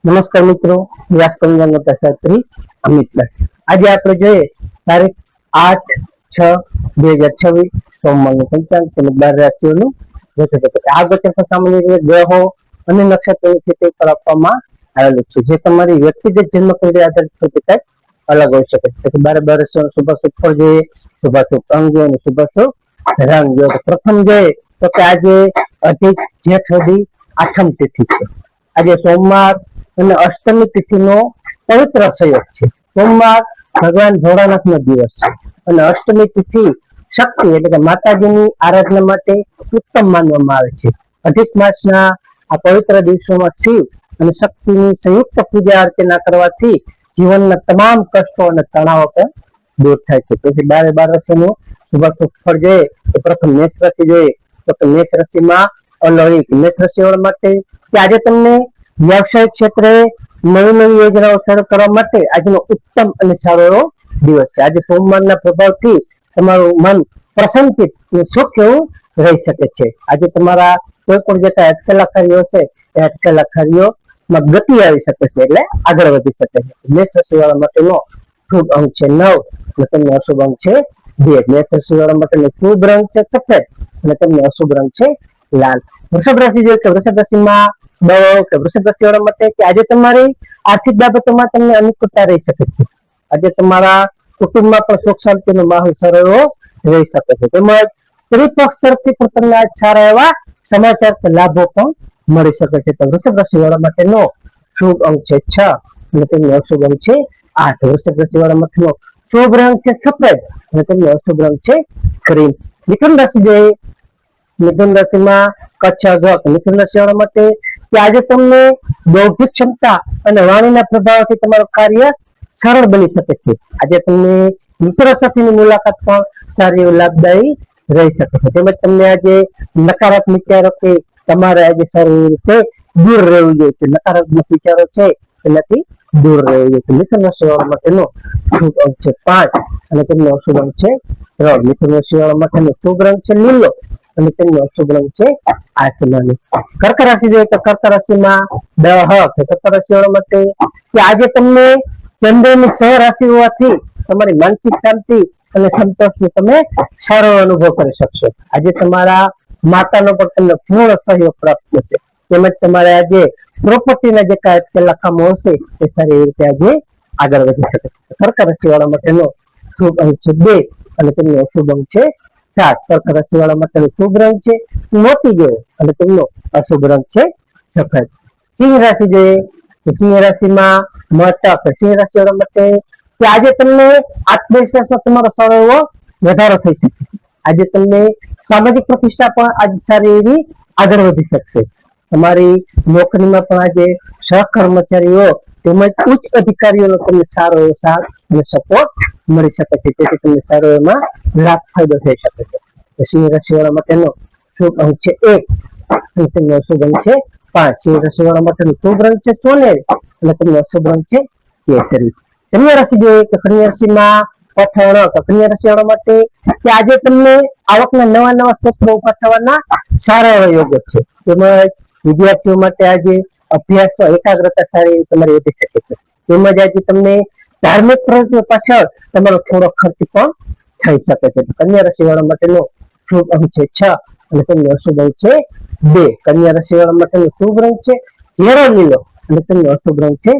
નમસ્કાર મિત્રો, વ્યાસ પંચાંગ શાસ્ત્રી અમિત દાસ. આજે આપણે જોઈએ તારીખ 8/6/2026 સોમવારનું પંચાંગ તેમજ 12 રાશિઓનું ગોચર. આ ગોચર પર સામાન્ય રીતે ગ્રહો અને નક્ષત્રોની સ્થિતિ પર આપવામાં આવેલું છે, જે તમારી વ્યક્તિગત જન્મ કુંડળી આધારિત કંઈક અલગ હોઈ શકે છે. તેથી 12 રાશિઓનું શુભાશુભ ફળ જોઈએ, શુભાશુભ અંગ જોઈએ અને શુભાશુભ રંગ જોઈએ. પ્રથમ જોઈએ તો કે આજે અધિક જેઠ વદી આઠમ તિથિ છે. આજે સોમવાર અને અષ્ટમી તિથિનો પવિત્ર સંયોગ છે. સોમવાર ભગવાન ભોળાનાથ નો દિવસ છે અને અષ્ટમી તિથિ શક્તિ એટલે કે માતાજીની આરાધના માટે ઉત્તમ માનવામાં આવે છે. અધિક માસના આ પવિત્ર દિવસોમાં શિવ અને શક્તિની સંયુક્ત પૂજા અર્ચના કરવાથી જીવનના તમામ કષ્ટો અને તણાવો પણ દૂર થાય છે. તેથી 12 રાશિનું શુભાશુભ ફળ જોઈએ તો પ્રથમ મેષ રાશિ જોઈએ તો મેષ રાશિમાં અલૌકિક. મેષ રાશિવાળા માટે કે આજે તમને વ્યવસાયિક ક્ષેત્રે નવી નવી યોજનાઓ શરૂ કરવા માટે આજનો ઉત્તમ અને સારો એવો દિવસ છે. આજે સોમવારના પ્રભાવથી તમારું મન પ્રસન્નચિત સુખ એવું રહી શકે છે. આજે તમારા કોઈ પણ જે કઈ અટકેલા કાર્યો હશે એ અટકેલા કાર્યોમાં ગતિ આવી શકે છે, એટલે આગળ વધી શકે છે. મેષ રાશિવાળા માટેનો શુભ અંક છે 9 અને તેમનો અશુભ અંક છે 2. મેષ રાશિવાળા માટેનો શુભ રંગ છે સફેદ અને તેમનો અશુભ રંગ છે લાલ. વૃષભ રાશિ જોઈએ તો વૃષભ રાશિમાં વૃષભ રાશિવાળા માટે કે આજે તમારી આર્થિક બાબતોમાં તમને અનુકૂળતા રહી શકે છે. આજે તમારા કુટુંબમાં પણ સુખ શાંતિનો માહોલ સારો એવો રહી શકે છે. તેમજ સ્ત્રી પક્ષ તરફથી પણ તમને સારા એવા સમાચાર કે લાભો પણ મળી શકે છે. તો વૃષભ રાશિવાળા માટેનો શુભ અંક છે 6 અને તેમનો અશુભ અંક છે 8. વૃષભ રાશિવાળા માટેનો શુભ રંગ છે સફેદ અને તેમનો અશુભ રંગ છે ક્રીમ. મિથુન રાશિ જોઈએ, મિથુન રાશિમાં મિથુન રાશિવાળા માટે કે આજે તમને બૌદ્ધિક ક્ષમતા અને વાણીના પ્રભાવથી તમારું કાર્ય સરળ બની શકે છે. આજે તમને મિત્રો સાથેની મુલાકાત પણ સારી એવી લાભદાયી રહી શકે છે. તેમજ તમને આજે નકારાત્મક વિચારો કે તમારે આજે સારી રીતે દૂર રહેવું જોઈએ છે. નકારાત્મક વિચારો છે એનાથી દૂર રહેવું જોઈએ છે. મિથુન રાશિવાળા માટેનો શુભ અંક છે 5 અને તેમનો અશુભ અંક છે 3. મિથુન રાશિવાળા માટેનો શુભ રંગ છે લીલો અને તેમનો અશુભ રંગ છે આસમાની. કર્ક રાશિ જોઈએ તો કર્ક રાશિમાં કર્ક રાશિવાળા માટે કે આજે તમને ચંદ્રની સહરાશિ હોવાથી તમારી માનસિક શાંતિ અને સંતોષનો તમે સારો અનુભવ કરી શકશો. આજે તમારા માતાનો પણ તમને પૂર્ણ સહયોગ પ્રાપ્ત થશે. તેમજ તમારે આજે પ્રોપર્ટીના જે કાંઈ અટકેલા કામો હશે એ સારી રીતે આજે આગળ વધી શકે છે. કર્ક રાશિવાળા માટેનો શુભ અંક છે 2 અને તેમનો અશુભ અંક છે 7. કર્ક રાશિવાળા માટેનો શુભ રંગ છે મોતી જેવો અને તેમનો અશુભ રંગ છે સફેદ. સિંહ રાશિ જોઈએ તો સિંહ રાશિમાં મટક. સિંહ રાશિવાળા માટે કે આજે તમને આત્મવિશ્વાસમાં તમારો સારો એવો વધારો થઈ શકે. આજે તમને સામાજિક પ્રતિષ્ઠા પણ આજે સારી એવી આગળ વધી શકશે. તમારી નોકરીમાં પણ આજે સહકર્મચારીઓ તેમજ ઉચ્ચ અધિકારીઓનો તમને સારો એવો સાથ અને સપોર્ટ મળી શકે છે. તેથી તમને સારો એમાં લાભ ફાયદો થઈ શકે છે. સિંહ રાશિવાળા માટેનો શુભ અંક છે 1 અને તેમનો અશુભ અંક છે 5. સિંહ રાશિવાળા માટેનો શુભ રંગ છે સોનેરી અને તેમનો અશુભ રંગ છે કેસરી. કન્યા રાશિ જોઈએ તો કન્યા રાશિમાં પઠાણ. કન્યા રાશિવાળા માટે કે આજે તમને આવકના નવા ક્ષેત્રો ઉભા થવાના સારા એવા યોગો છે. તેમજ વિદ્યાર્થીઓ માટે આજે અભ્યાસ એકાગ્રતા સારી તમારી વધી શકે છે. તેમજ આજે તમને ધાર્મિક પ્રવૃત્તિઓ પાછળ તમારો થોડો ખર્ચ પણ થઈ શકે છે. કન્યા રાશિવાળા માટેનો શુભ અંક છે 6 અને તેમનો અશુભ અંક છે 2. કન્યા રાશિવાળા માટેનો શુભ રંગ છે ઘેરો લીલો અને તેમનો અશુભ રંગ છે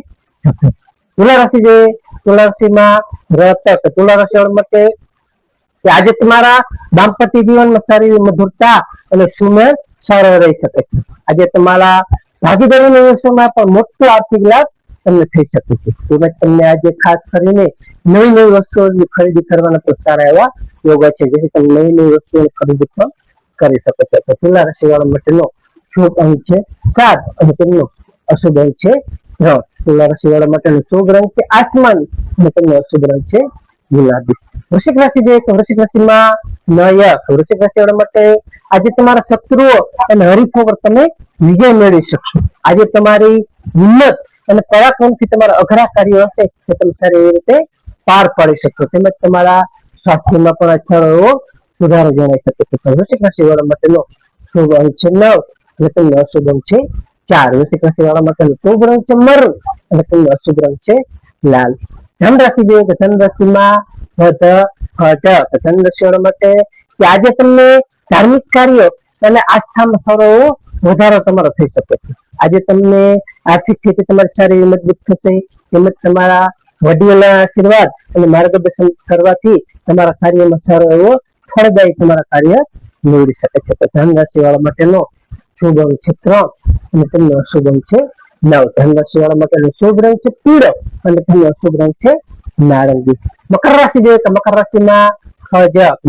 સફેદ. તુલા રાશિ જોઈએ, તુલા રાશિમાં તુલા રાશિવાળા માટે કે આજે તમારા દાંપત્ય જીવનમાં સારી મધુરતા અને સુમેળ સારો રહી શકે છે. આજે તમારા ભાગીદારીના વ્યવસાયમાં પણ મોટો આર્થિક લાભ તમને થઈ શકે છે. તેમજ તમને આજે ખાસ કરીને નવી વસ્તુઓની ખરીદી કરવાના તો સારા એવા યોગા છે, જેથી તમે નવી વસ્તુઓની ખરીદી પણ કરી શકો છો. તો તુલા રાશિવાળા માટેનો શુભ અંક છે 7 અને તેમનો અશુભ અંક છે 3. તુલા રાશિવાળા માટેનો શુભ રંગ છે આસમાની અને તેમનો અશુભ રંગ છે ગુલાબી. વૃશ્ચિક રાશિ જોઈએ તો વૃશ્ચિક રાશિમાં નાયક. વૃશ્ચિક રાશિવાળા માટે આજે તમારા શત્રુઓ અને હરીફો પર તમે વિજય મેળવી શકશો. આજે તમારી હિંમત અને પરાક્રમથી તમારા અઘરા કાર્યો હશે તે તમે સારી એવી રીતે પાર પાડી શકશો. તેમજ તમારા સ્વાસ્થ્યમાં પણ સારો એવો સુધારો જણાઈ શકે છે. વૃશ્ચિક રાશિવાળા માટેનો શુભ અંક છે 9 અને તેમનો અશુભ અંક છે 4 વૃશ્ચિક રાશિ વાળા માટેનો શુભ રંગ છે મરૂન અને તેમનો અશુભ રંગ છે લાલ. ધન રાશિ જોઈએ તો ધન રાશિમાં ધન રાશિ વાળા માટે કે આજે તમને ધાર્મિક કાર્યો અને આસ્થામાં સારો એવો વધારો તમારો થઈ શકે છે. આજે તમને આર્થિક સ્થિતિ તમારી સારી મજબૂત થશે. તેમજ તમારા વડીલોના આશીર્વાદ અને માર્ગદર્શન કરવાથી તમારા કાર્યમાં સારો એવો ફળદાયી તમારા કાર્ય નીવડી શકે છે. તો ધન રાશિ વાળા માટેનો શુભ અંક છે 3 અને તેમનો અશુભ અંક છે 9. ધન રાશિ વાળા માટેનો શુભ રંગ છે પીળો અને તેમનો અશુભ રંગ છે નારંગી. મકર રાશિ જોઈએ તો મકર રાશિમાં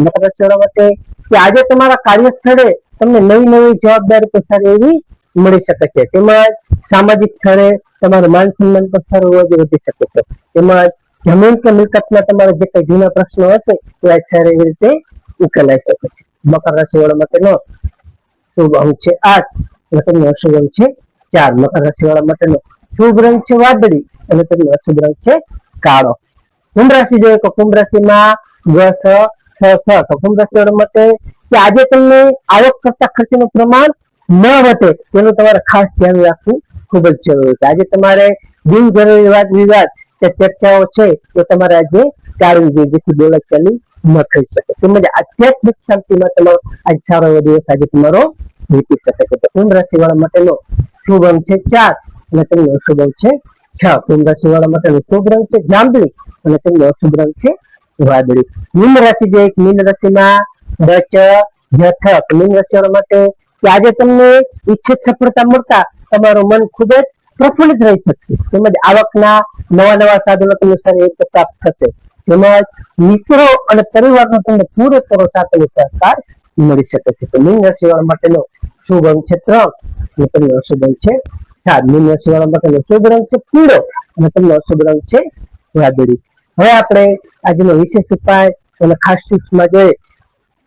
મકર રાશિ વાળા માટે કે આજે તમારા કાર્યસ્થળે તમને નવી નવી જવાબદારી તો સારી એવી મળી શકે છે. તેમજ સામાજિક સ્થળે તમારું માન સન્માન પણ સારું વધી શકે છે. તેમજ જમીન કે મિલકતના તમારા જે કઈ જૂના પ્રશ્નો હશે એ સારી એવી રીતે ઉકેલાઈ શકે છે. મકર રાશિ વાળા માટેનો શુભ અંક છે 8 અને તેમનો અશુભ અંક છે 4. મકર રાશિ વાળા માટેનો શુભ રંગ છે વાદળી અને તેમનો અશુભ રંગ છે કાળો. કુંભ રાશિ જોઈએ તો કુંભ રાશિમાં તો કુંભ રાશિ વાળા માટે કે આજે તમને આવક કરતા ખર્ચનું પ્રમાણ ન વધે તેનું તમારે ખાસ ધ્યાન રાખવું ખૂબ જ જરૂરી છે. આજે તમારે બિનજરૂરી વાદ વિવાદ કે ચર્ચાઓ છે એ તમારે આજે ટાળવી જોઈએ જેથી બોલાચાલી ન થઈ શકે. તેમજ આધ્યાત્મિક શાંતિમાં તમારો આજ સારો એવો દિવસ આજે તમારો વીતી શકે છે. તો કુંભ રાશિ વાળા માટેનો શુભ અંક છે 4 અને તેમનો અશુભ અંક છે 6. કુંભ રાશિ વાળા માટેનો શુભ રંગ છે જાંબલી અને તેમનો અશુભ રંગ છે વાદળી. મીન રાશિ જે મીન રાશિમાં મીન રાશિ વાળા માટે કે આજે તમને ઈચ્છિત સફળતા મળતા તમારું મન ખૂબ જ પ્રફુલ્લિત રહી શકશે. તેમજ આવકના નવા નવા સાધનો તમને સારી રીતે પ્રાપ્ત થશે. તેમજ મિત્રો અને પરિવારનો તમને પૂરેપૂરો સાથ અને સહકાર મળી શકે છે. તો મીન રાશિ વાળા માટેનો શુભ અંક છે 3 અને તેમનો અશુભ અંક છે 7. મીન રાશિ વાળા માટેનો શુભ રંગ છે પીળો અને તેમનો અશુભ રંગ છે વાદળી. હવે આપણે આજનો વિશેષ ઉપાય અને ખાસ ટિપ્સમાં જોઈએ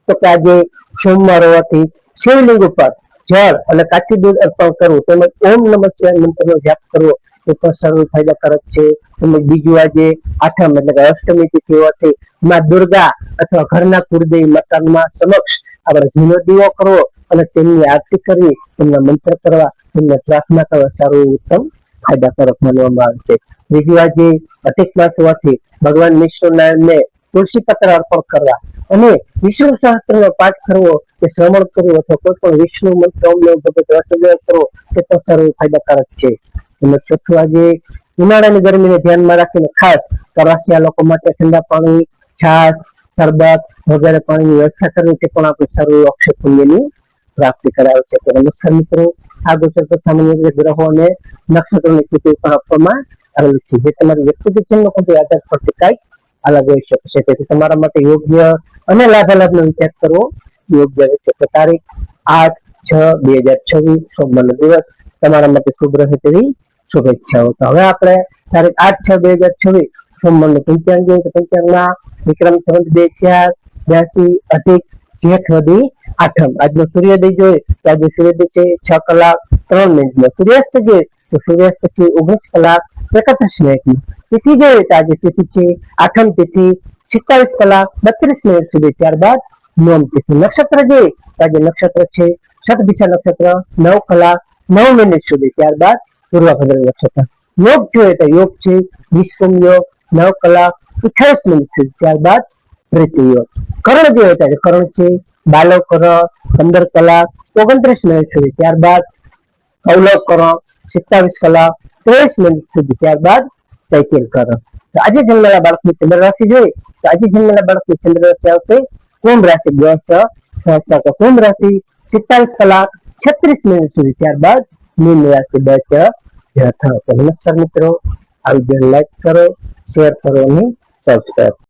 તો કે આજે સોમવાર હોવાથી શિવલિંગ ઉપર જળ અને કાચી દૂધ અર્પણ કરવું તેમજ ઓમ નમઃ શિવાય મંત્રનો જાપ કરવો એ પણ સર્વ ફાયદાકારક છે. તેમજ બીજું આજે આઠમ એટલે કે અષ્ટમી તિથિ હોવાથી માં દુર્ગા અથવા ઘરના કુળદેવી માતામાં સમક્ષ આપણે ઘીનો દીવો કરવો અને તેમની આરતી કરવી, તેમના મંત્ર કરવા, તેમને પ્રાર્થના કરવા સારું ઉત્તમ ફાયદાકારક માનવામાં આવે છે. બીજું આજે અધિક માસ હોવાથી ભગવાન વિષ્ણુનારાયણને તુલસી પત્ર અર્પણ કરવા અને વિષ્ણુ સહસ્ત્રનો પાઠ કરવો કે શ્રવણ કરવું અથવા કોઈ પણ વિષ્ણુ મંત્ર કરવો તે પણ સર્વ ફાયદાકારક છે. અને ચોથું આજે ઉનાળાની ગરમીને ધ્યાનમાં રાખીને ખાસ પ્રવાસીયા લોકો માટે ઠંડા પાણી, છાશ, શરબત વગેરે પાણીની વ્યવસ્થા કરવી તે પણ આપણે સર્વ અક્ષય પુણ્યની પ્રાપ્તિ કરાવે છે. તો નમસ્કાર મિત્રો, આ ગોચર પર સામાન્ય રીતે ગ્રહો અને નક્ષત્રોની સ્થિતિ પણ આપવામાં આવેલું છે જે તમારી વ્યક્તિગત જન્મ કુંડળી આધાર પરથી કંઈક અલગ હોઈ શકે છે. તેથી તમારા માટે યોગ્ય અને લાભાલાભનો વિચાર કરવો યોગ્ય રહેશે. તો તારીખ 8/6/2026 સોમવારનો દિવસ તમારા માટે શુભ રહે તેવી શુભેચ્છાઓ. તો હવે આપણે તારીખ 8/6/2026 સોમવારનું પંચાંગ જોઈએ તો પંચાંગમાં વિક્રમ સંવત 2082 અધિક જેઠ વધી આઠમ. આજનો સૂર્યોદય જોઈએ તો આજે સૂર્યોદય છે 6:03 સૂર્યાસ્ત જોઈએ તો સૂર્યાસ્ત છે 19:31. તિથિ જોઈએ તો આજે તિથિ છે આઠમ તિથિ 27:32 સુધી. ત્યારબાદ નોમ તિથિ. નક્ષત્ર જોઈએ તો આજે નક્ષત્ર છે શતભિષા નક્ષત્ર 9:09 સુધી. ત્યારબાદ પૂર્વભદ્ર નક્ષત્ર. યોગ જોઈએ તો યોગ છે વિશ્વમ યોગ 9:28 સુધી. ત્યારબાદ પ્રીતિ યોગ. કરણ જોઈએ તો કરણ છે બાલવ કરણ 15:29 સુધી. ત્યારબાદ અવલવ કરણ 27:23 સુધી. ત્યારબાદ તૈતિલ કરણ. તો આજે જન્મેલા બાળકની ચંદ્ર રાશિ જોઈએ તો આજે જન્મેલા બાળકની ચંદ્ર રાશિ આવશે કુંભ રાશિ. કુંભ રાશિ 47:36 સુધી. ત્યારબાદ મીન રાશિ. નમસ્કાર મિત્રો, આ વિડીયો લાઈક કરો, શેર કરો અને સબસ્ક્રાઈબ.